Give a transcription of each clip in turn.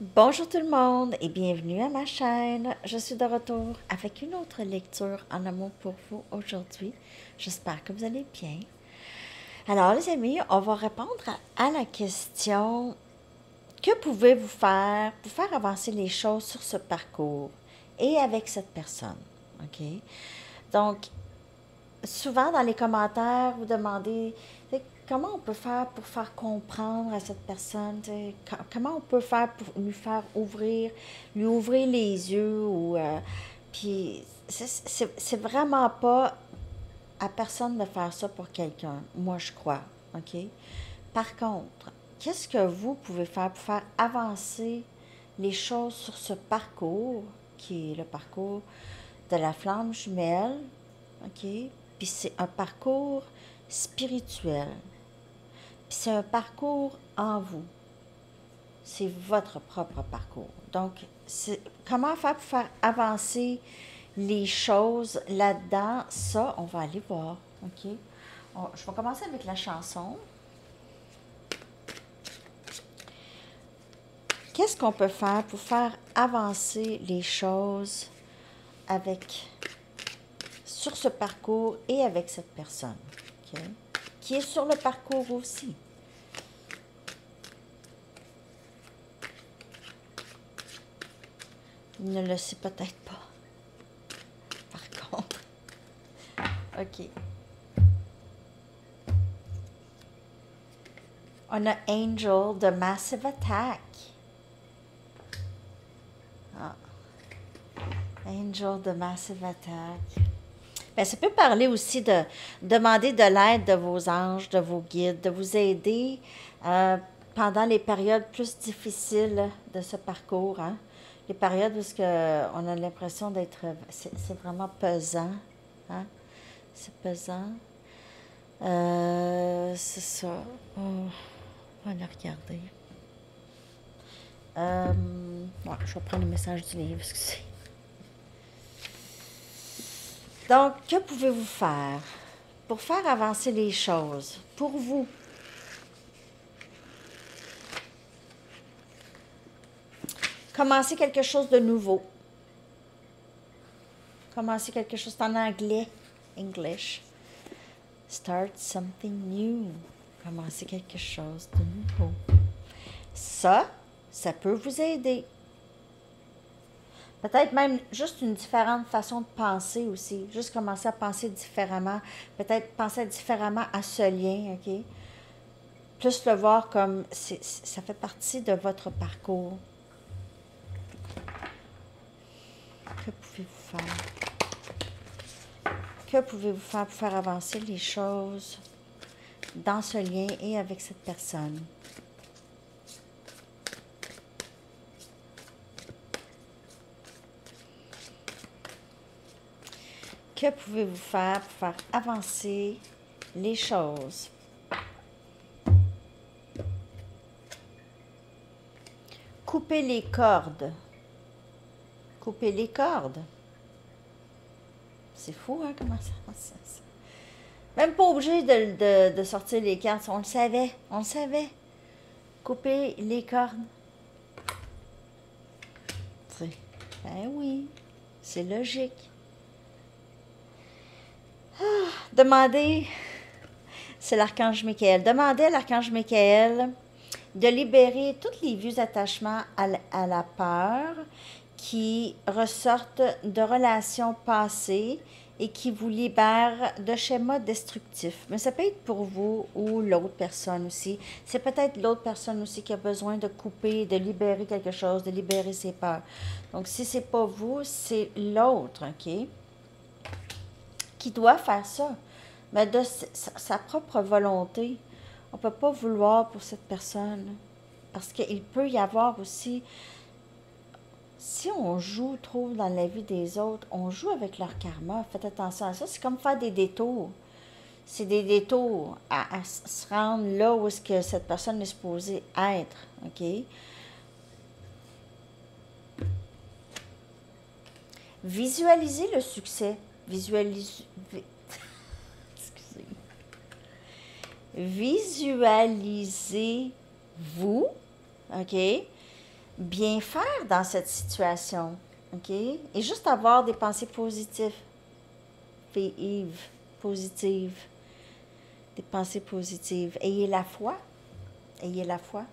Bonjour tout le monde et bienvenue à ma chaîne. Je suis de retour avec une autre lecture en amour pour vous aujourd'hui. J'espère que vous allez bien. Alors les amis, on va répondre à la question: que pouvez-vous faire pour faire avancer les choses sur ce parcours et avec cette personne? OK? Donc, souvent dans les commentaires, vous demandez comment on peut faire pour faire comprendre à cette personne, comment on peut faire pour lui faire lui ouvrir les yeux ou puis c'est vraiment pas à personne de faire ça pour quelqu'un, moi je crois, ok. Par contre, qu'est-ce que vous pouvez faire pour faire avancer les choses sur ce parcours qui est le parcours de la flamme jumelle, ok. Puis c'est un parcours spirituel. Puis c'est un parcours en vous. C'est votre propre parcours. Donc, comment faire pour faire avancer les choses là-dedans? Ça, on va aller voir. OK? Je vais commencer avec la chanson. Qu'est-ce qu'on peut faire pour faire avancer les choses sur ce parcours et avec cette personne? OK? Qui est sur le parcours aussi. Il ne le sait peut-être pas. Par contre. OK. On a Angel de Massive Attack. Ah. Angel de Massive Attack. Ben, ça peut parler aussi de demander de l'aide de vos anges, de vos guides, de vous aider pendant les périodes plus difficiles de ce parcours. Hein? Les périodes où on a l'impression d'être... C'est vraiment pesant. Hein? C'est pesant. C'est ça. Oh, on va le regarder. Ouais, je vais prendre le message du livre, excusez. Donc, que pouvez-vous faire pour faire avancer les choses pour vous? Commencer quelque chose de nouveau. Commencer quelque chose en anglais. English. Start something new. Commencer quelque chose de nouveau. Ça peut vous aider. Peut-être même juste une différente façon de penser aussi. Juste commencer à penser différemment. Peut-être penser différemment à ce lien, OK? Plus le voir comme ça fait partie de votre parcours. Que pouvez-vous faire? Que pouvez-vous faire pour faire avancer les choses dans ce lien et avec cette personne? Que pouvez-vous faire pour faire avancer les choses? Couper les cordes. Couper les cordes. C'est fou, hein, comment ça. Même pas obligé de sortir les cartes. On le savait. On le savait. Couper les cordes. Ben oui, c'est logique. Demandez, c'est l'archange Michael. Demandez à l'archange Michael de libérer tous les vieux attachements à la peur qui ressortent de relations passées et qui vous libèrent de schémas destructifs. Mais ça peut être pour vous ou l'autre personne aussi. C'est peut-être l'autre personne aussi qui a besoin de couper, de libérer quelque chose, de libérer ses peurs. Donc, si c'est pas vous, c'est l'autre, OK? Qui doit faire ça. Mais de sa propre volonté. On ne peut pas vouloir pour cette personne. Parce qu'il peut y avoir aussi... Si on joue trop dans la vie des autres, on joue avec leur karma. Faites attention à ça. C'est comme faire des détours. C'est des détours à se rendre là où est-ce que cette personne est supposée être. OK? Visualisez le succès. Visualisez-vous, OK, bien faire dans cette situation. OK? Et juste avoir des pensées positives. Positives. Des pensées positives. Ayez la foi. Ayez la foi.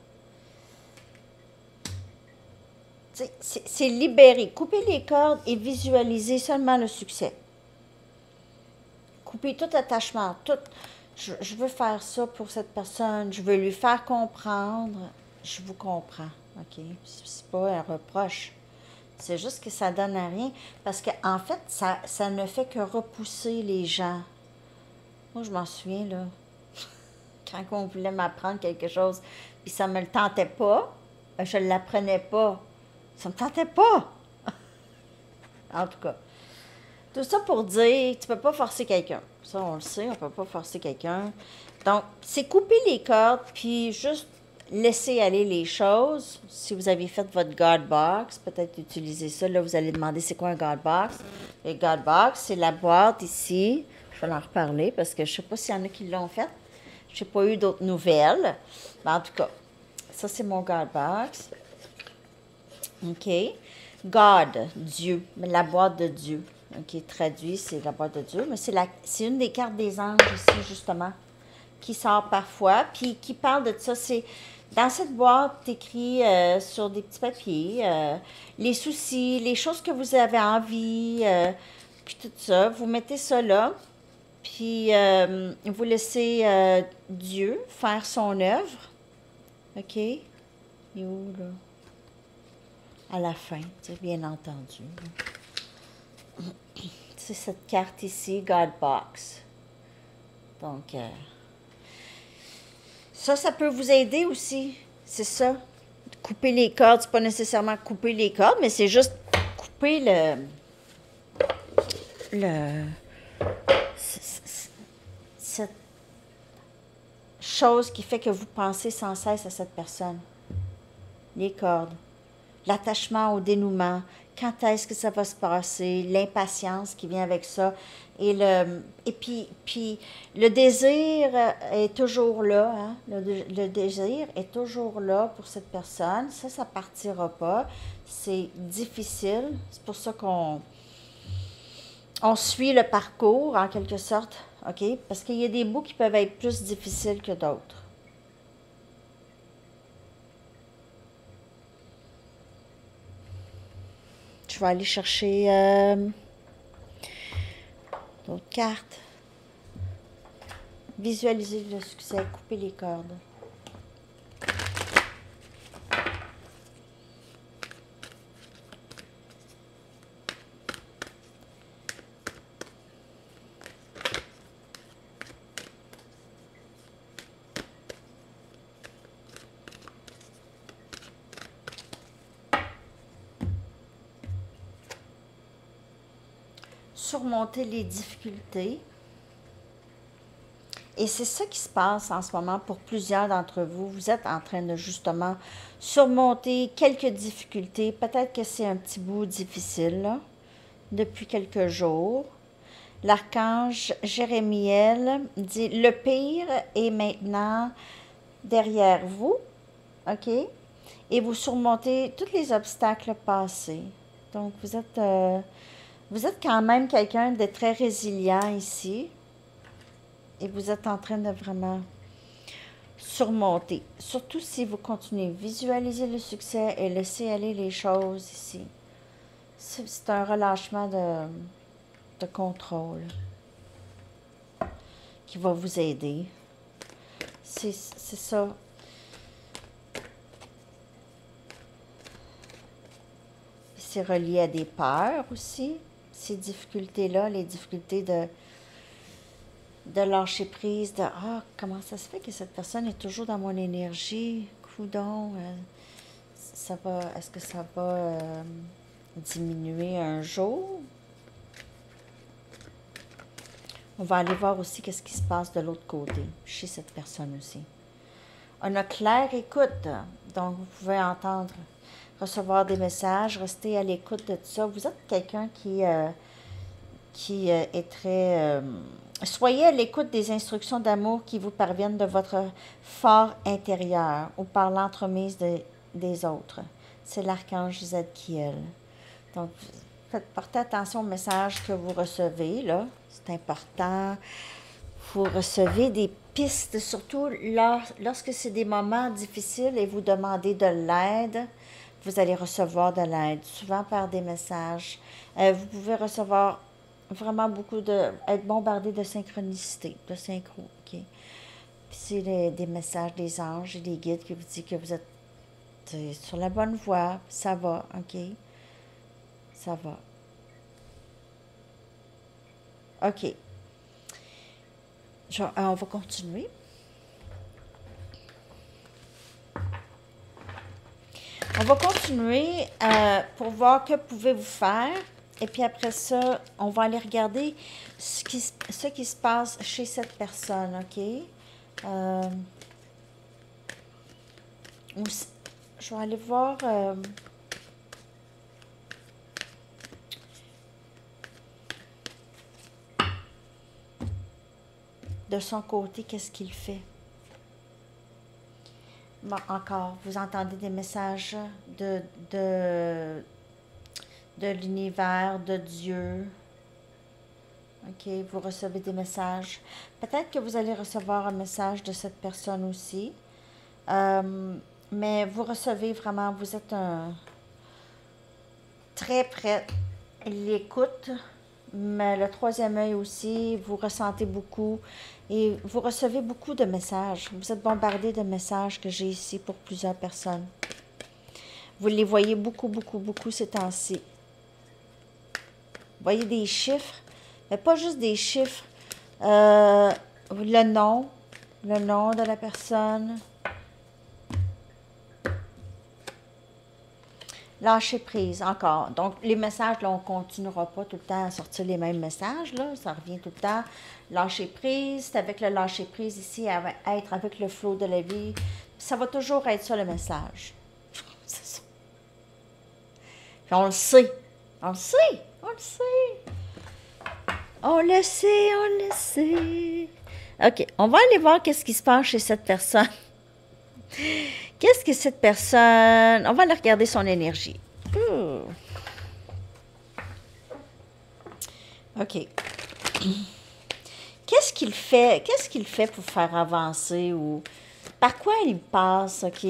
C'est libérer. Couper les cordes et visualiser seulement le succès. Couper tout attachement. Je veux faire ça pour cette personne. Je veux lui faire comprendre. Je vous comprends. OK? C'est pas un reproche. C'est juste que ça donne à rien. Parce qu'en fait, ça ne fait que repousser les gens. Moi, je m'en souviens, là. Quand on voulait m'apprendre quelque chose, puis ça me le tentait pas, je ne l'apprenais pas. Ça me tentait pas. En tout cas. Tout ça pour dire, tu peux pas forcer quelqu'un. Ça, on le sait, on peut pas forcer quelqu'un. Donc, c'est couper les cordes, puis juste laisser aller les choses. Si vous avez fait votre God Box, peut-être utiliser ça. Là, vous allez demander c'est quoi un God Box. Le God Box, c'est la boîte ici. Je vais en reparler parce que je sais pas s'il y en a qui l'ont fait. Je n'ai pas eu d'autres nouvelles. Mais en tout cas, ça, c'est mon God Box. OK. God, Dieu, la boîte de Dieu. OK, traduit, c'est la boîte de Dieu. Mais c'est une des cartes des anges ici, justement, qui sort parfois, puis qui parle de ça. C'est dans cette boîte, écrit sur des petits papiers, les soucis, les choses que vous avez envie, puis tout ça. Vous mettez ça là, puis vous laissez Dieu faire son œuvre. OK? Et où, là? À la fin, bien entendu. C'est cette carte ici, God Box. Donc, ça peut vous aider aussi. C'est ça. Couper les cordes, c'est pas nécessairement couper les cordes, mais c'est juste couper cette chose qui fait que vous pensez sans cesse à cette personne. Les cordes. L'attachement au dénouement, quand est-ce que ça va se passer, l'impatience qui vient avec ça, et puis le désir est toujours là, hein? Le désir est toujours là pour cette personne, ça partira pas, c'est difficile, c'est pour ça qu'on suit le parcours en quelque sorte, OK? Parce qu'il y a des bouts qui peuvent être plus difficiles que d'autres. Je vais aller chercher d'autres cartes. Visualiser le succès, couper les cordes. Surmonter les difficultés. Et c'est ça qui se passe en ce moment pour plusieurs d'entre vous. Vous êtes en train de justement surmonter quelques difficultés. Peut-être que c'est un petit bout difficile, là, depuis quelques jours. L'archange Jérémiel dit « Le pire est maintenant derrière vous. » OK? Et vous surmontez tous les obstacles passés. Donc, vous êtes quand même quelqu'un de très résilient ici. Et vous êtes en train de vraiment surmonter. Surtout si vous continuez. Visualiser le succès et laisser aller les choses ici. C'est un relâchement de contrôle qui va vous aider. C'est ça. C'est relié à des peurs aussi. Ces difficultés-là, les difficultés de lâcher prise, de « Ah, comment ça se fait que cette personne est toujours dans mon énergie? Coudon, est-ce que ça va diminuer un jour? » On va aller voir aussi qu'est-ce qui se passe de l'autre côté, chez cette personne aussi. On a claire écoute, donc vous pouvez entendre, recevoir des messages, rester à l'écoute de tout ça. Vous êtes quelqu'un qui est très... soyez à l'écoute des instructions d'amour qui vous parviennent de votre fort intérieur ou par l'entremise des autres. c'est l'archange Zadkiel. Donc, portez attention au message que vous recevez, là. C'est important. Vous recevez des pistes, surtout lorsque c'est des moments difficiles et vous demandez de l'aide, vous allez recevoir de l'aide, souvent par des messages. Vous pouvez recevoir vraiment être bombardé de synchronicité, de synchro, OK? Puis c'est des messages des anges et des guides qui vous disent que vous êtes sur la bonne voie, ça va, OK? Ça va. OK. On va continuer. On va continuer pour voir que pouvez-vous faire. Et puis après ça, on va aller regarder ce qui se passe chez cette personne, OK? Je vais aller voir... de son côté, qu'est-ce qu'il fait? Bon, encore, vous entendez des messages de l'univers, de Dieu. OK, vous recevez des messages. Peut-être que vous allez recevoir un message de cette personne aussi. Mais vous recevez vraiment, vous êtes très prêt. Il écoute, mais le troisième œil aussi, vous ressentez beaucoup et vous recevez beaucoup de messages. Vous êtes bombardé de messages que j'ai ici pour plusieurs personnes. Vous les voyez beaucoup, beaucoup, beaucoup ces temps-ci. Vous voyez des chiffres, mais pas juste des chiffres. Le nom de la personne. Lâcher prise, encore. Donc, les messages, là, on ne continuera pas tout le temps à sortir les mêmes messages, là. Ça revient tout le temps. Lâcher prise, c'est avec le lâcher prise ici, être avec le flot de la vie. Ça va toujours être ça, le message. C'est ça. Puis on le sait. On le sait. On le sait. On le sait, on le sait. OK, on va aller voir qu'est-ce qui se passe chez cette personne. Qu'est-ce que cette personne... On va aller regarder son énergie. OK. Qu'est-ce qu'il fait? Qu'est-ce qu'il fait pour faire avancer ou... Par quoi il passe, OK,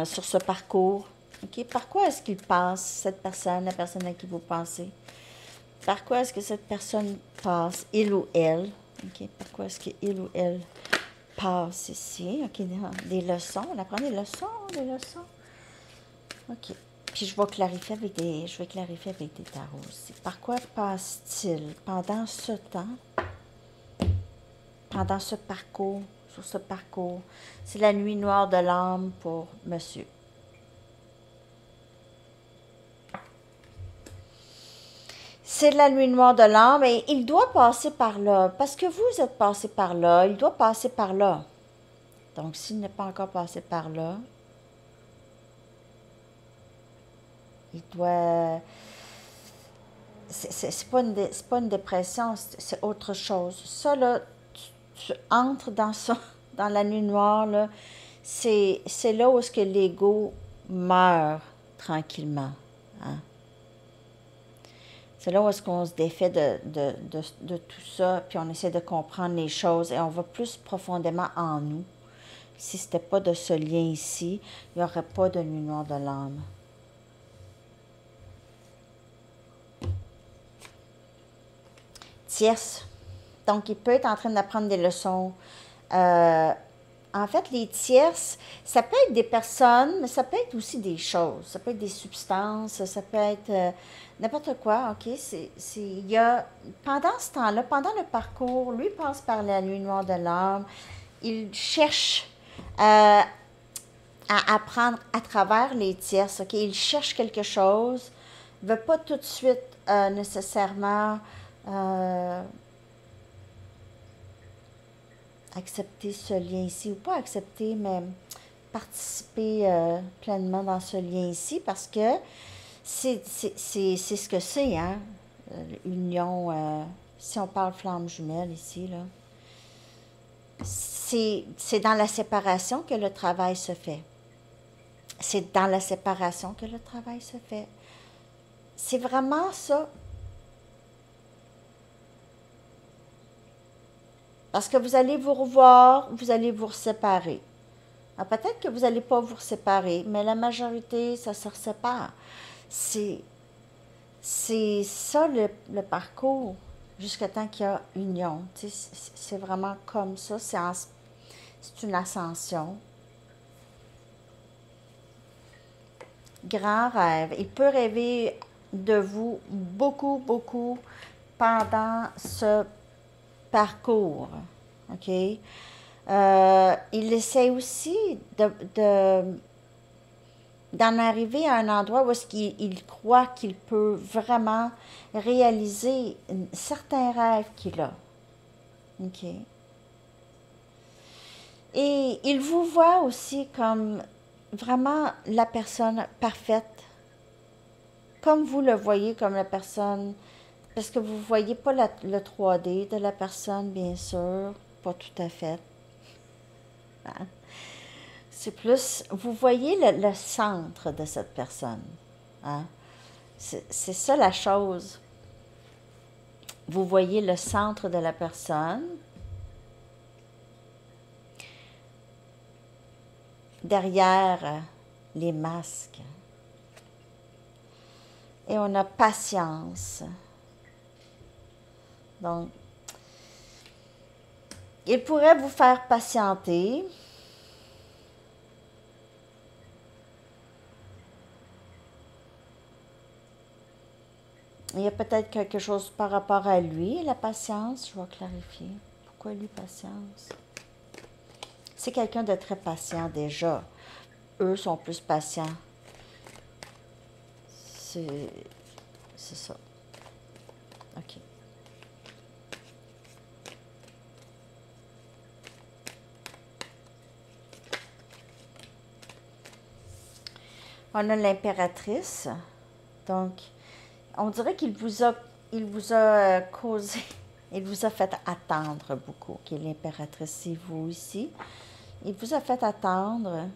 sur ce parcours? OK, par quoi est-ce qu'il passe, cette personne, la personne à qui vous pensez? Par quoi est-ce que cette personne passe, il ou elle? OK, par quoi est-ce qu'il ou elle passe ici? OK, des leçons. On apprend des leçons. OK. Puis je vais clarifier avec des tarots aussi. Par quoi passe-t-il pendant ce temps? Pendant ce parcours, sur ce parcours. C'est la nuit noire de l'âme pour monsieur. C'est la nuit noire de l'âme et il doit passer par là. Parce que vous êtes passé par là, il doit passer par là. Donc, s'il n'est pas encore passé par là, il doit... C'est pas une dépression, c'est autre chose. Ça, là, tu entres dans la nuit noire, là, c'est là où est-ce que l'ego meurt tranquillement. Hein? C'est là où est-ce qu'on se défait de tout ça, puis on essaie de comprendre les choses et on va plus profondément en nous. Si ce n'était pas de ce lien ici, il n'y aurait pas de nuit noire de l'âme. Tierce. Donc, il peut être en train d'apprendre des leçons. En fait, les tierces, ça peut être des personnes, mais ça peut être aussi des choses. Ça peut être des substances, ça peut être n'importe quoi, OK? Il y a, pendant ce temps-là, pendant le parcours, lui passe par la nuit noire de l'âme. Il cherche à apprendre à travers les tierces, OK? Il cherche quelque chose, ne veut pas tout de suite nécessairement... accepter ce lien ici, ou pas accepter, mais participer pleinement dans ce lien ici, parce que c'est ce que c'est, hein, l'union, si on parle flamme jumelle ici, là, c'est dans la séparation que le travail se fait. C'est dans la séparation que le travail se fait. C'est vraiment ça. Parce que vous allez vous revoir, vous allez vous séparer. Peut-être que vous n'allez pas vous séparer, mais la majorité, ça se sépare. C'est, c'est ça le parcours, jusqu'à temps qu'il y a union. Tu sais, c'est vraiment comme ça, c'est une ascension. Grand rêve. Il peut rêver de vous beaucoup, beaucoup pendant ce parcours. OK? Il essaie aussi d'en arriver à un endroit où est-ce qu'il croit qu'il peut vraiment réaliser certains rêves qu'il a. OK? Et il vous voit aussi comme vraiment la personne parfaite, comme vous le voyez comme la personne, parce que vous ne voyez pas le 3D de la personne, bien sûr, pas tout à fait. Hein? C'est plus, vous voyez le centre de cette personne. Hein? C'est ça la chose. Vous voyez le centre de la personne. Derrière les masques. Et on a patience. Donc, il pourrait vous faire patienter. Il y a peut-être quelque chose par rapport à lui, la patience. Je vais clarifier. Pourquoi lui, patience? C'est quelqu'un de très patient déjà. Eux sont plus patients. C'est ça. OK. On a l'impératrice. Donc, on dirait il vous a causé, il vous a fait attendre beaucoup. OK, l'impératrice, c'est vous ici. Il vous a fait attendre.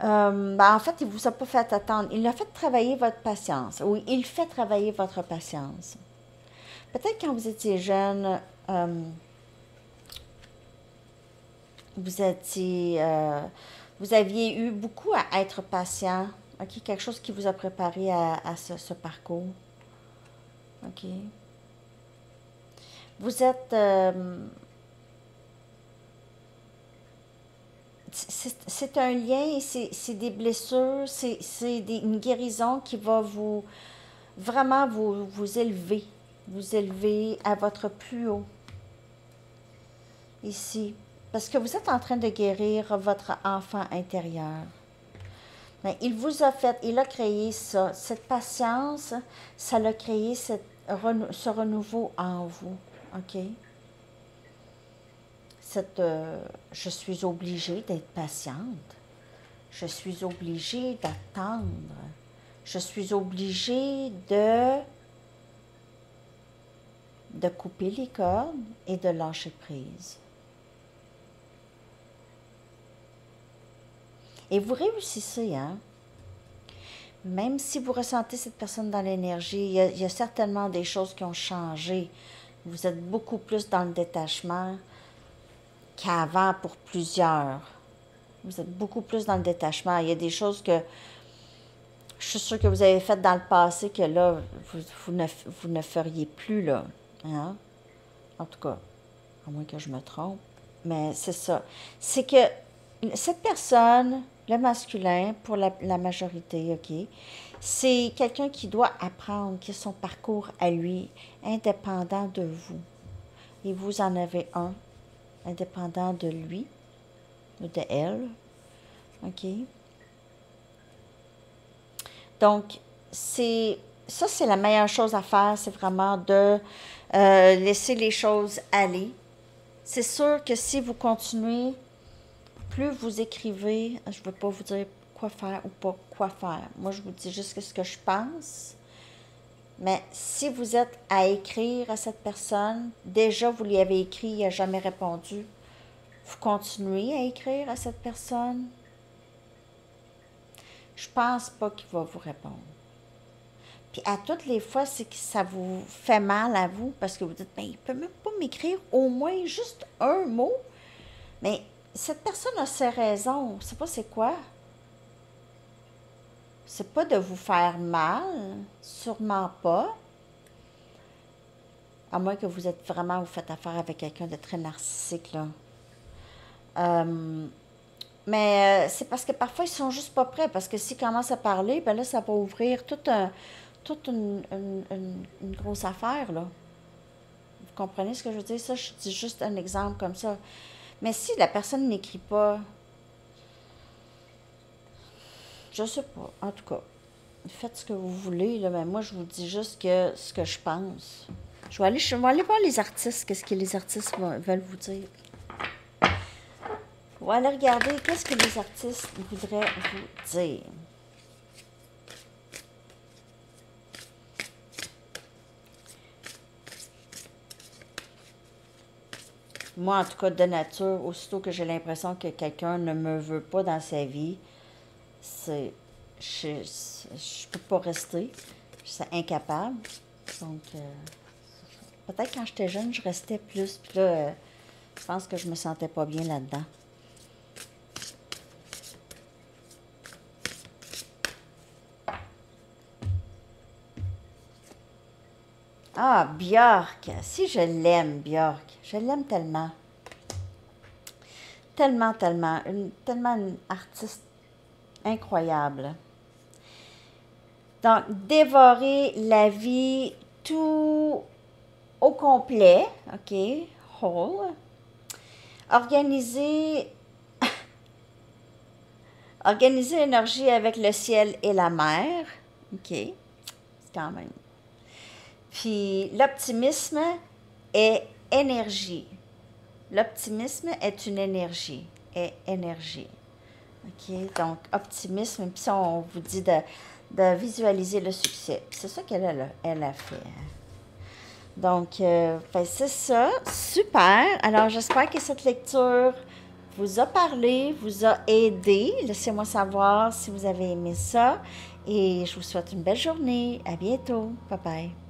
En fait, il ne vous a pas fait attendre. Il a fait travailler votre patience. Oui, il fait travailler votre patience. Peut-être quand vous étiez jeune, vous étiez, vous aviez eu beaucoup à être patient. OK, quelque chose qui vous a préparé à ce parcours. OK. Vous êtes... c'est un lien, c'est des blessures, c'est une guérison qui va vraiment vous élever à votre plus haut, ici. Parce que vous êtes en train de guérir votre enfant intérieur. Mais il a créé ça. Cette patience, ça l'a créé ce renouveau en vous. OK? Je suis obligée d'être patiente. Je suis obligée d'attendre. Je suis obligée de couper les cordes et de lâcher prise. Et vous réussissez, hein? Même si vous ressentez cette personne dans l'énergie, il y a certainement des choses qui ont changé. Vous êtes beaucoup plus dans le détachement qu'avant pour plusieurs. Vous êtes beaucoup plus dans le détachement. Il y a des choses que je suis sûre que vous avez faites dans le passé que là, vous ne feriez plus, là. Hein? En tout cas, à moins que je me trompe. Mais c'est ça. C'est que cette personne, le masculin, pour la majorité, OK, c'est quelqu'un qui doit apprendre, qui a son parcours à lui, indépendant de vous. Et vous en avez un, indépendant de lui ou de elle. OK? Donc, ça, c'est la meilleure chose à faire, c'est vraiment de laisser les choses aller. C'est sûr que si vous continuez, plus vous écrivez, je ne veux pas vous dire quoi faire ou pas quoi faire. Moi, je vous dis juste ce que je pense. Mais si vous êtes à écrire à cette personne, déjà vous lui avez écrit, il n'a jamais répondu. Vous continuez à écrire à cette personne. je pense pas qu'il va vous répondre. Puis à toutes les fois, c'est que ça vous fait mal à vous parce que vous dites, ben, il peut même pas m'écrire au moins juste un mot. Mais cette personne a ses raisons. Je sais pas c'est quoi. C'est pas de vous faire mal, sûrement pas. À moins que vous êtes vraiment, vous faites affaire avec quelqu'un de très narcissique, là. Euh, mais c'est parce que parfois, ils sont juste pas prêts. Parce que s'ils commencent à parler, ben là, ça va ouvrir toute une grosse affaire, là. Vous comprenez ce que je veux dire? Ça, je dis juste un exemple comme ça. Mais si la personne n'écrit pas, je sais pas. En tout cas, faites ce que vous voulez, là, mais moi, je vous dis juste que ce que je pense. Je vais aller voir les artistes, qu'est-ce que les artistes veulent vous dire. On va aller regarder qu'est-ce que les artistes voudraient vous dire. Moi, en tout cas, de nature, aussitôt que j'ai l'impression que quelqu'un ne me veut pas dans sa vie, c'est je peux pas rester. Je suis incapable. Donc, peut-être quand j'étais jeune, je restais plus. Puis là, je pense que je me sentais pas bien là-dedans. Ah, Björk. Si je l'aime, Björk. Je l'aime tellement. Tellement, tellement. Tellement une artiste incroyable. Donc, dévorer la vie tout au complet, OK, whole. Organiser, organiser l'énergie avec le ciel et la mer, OK, c'est quand même. Puis, l'optimisme est énergie. L'optimisme est une énergie, est énergie. OK, donc optimisme, puis ça, on vous dit de visualiser le succès. C'est ça elle a fait. Donc, ben, c'est ça. Super. Alors, j'espère que cette lecture vous a parlé, vous a aidé. Laissez-moi savoir si vous avez aimé ça. Et je vous souhaite une belle journée. À bientôt. Bye bye.